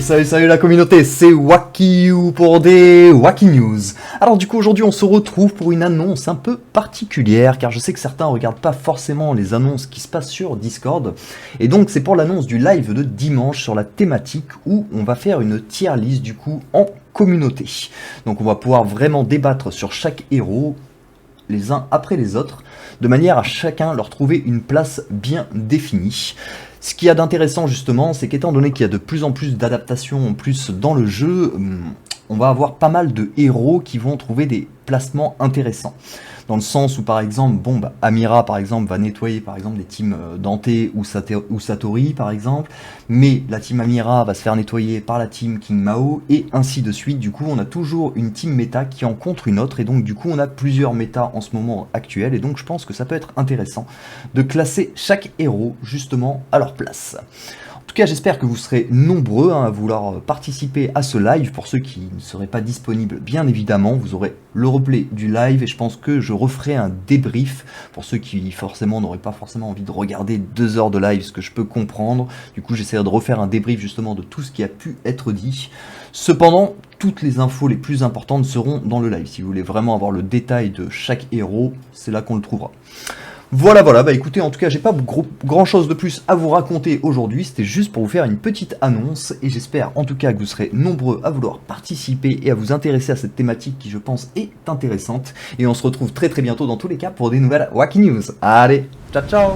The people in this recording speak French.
Salut la communauté, c'est WakiU pour des Waki News. Alors du coup aujourd'hui on se retrouve pour une annonce un peu particulière car je sais que certains regardent pas forcément les annonces qui se passent sur Discord. Et donc c'est pour l'annonce du live de dimanche sur la thématique où on va faire une tier list du coup en communauté. Donc on va pouvoir vraiment débattre sur chaque héros les uns après les autres, de manière à chacun leur trouver une place bien définie. Ce qu'il y a d'intéressant justement, c'est qu'étant donné qu'il y a de plus en plus d'adaptations en plus dans le jeu, on va avoir pas mal de héros qui vont trouver des placements intéressants. Dans le sens où par exemple, Amira par exemple va nettoyer par exemple des teams Dante ou Satori par exemple, mais la team Amira va se faire nettoyer par la team King Mao et ainsi de suite. Du coup on a toujours une team méta qui en contre une autre et donc du coup on a plusieurs méta en ce moment actuel et donc je pense que ça peut être intéressant de classer chaque héros justement à leur place. En tout cas, j'espère que vous serez nombreux à vouloir participer à ce live. Pour ceux qui ne seraient pas disponibles, bien évidemment, vous aurez le replay du live et je pense que je referai un débrief pour ceux qui forcément n'auraient pas forcément envie de regarder 2 heures de live, ce que je peux comprendre. Du coup, j'essaierai de refaire un débrief justement de tout ce qui a pu être dit. Cependant, toutes les infos les plus importantes seront dans le live. Si vous voulez vraiment avoir le détail de chaque héros, c'est là qu'on le trouvera. Voilà, bah écoutez, en tout cas, j'ai pas grand chose de plus à vous raconter aujourd'hui, c'était juste pour vous faire une petite annonce, et j'espère en tout cas que vous serez nombreux à vouloir participer et à vous intéresser à cette thématique qui, je pense, est intéressante, et on se retrouve très bientôt dans tous les cas pour des nouvelles Waki News. Allez, ciao ciao!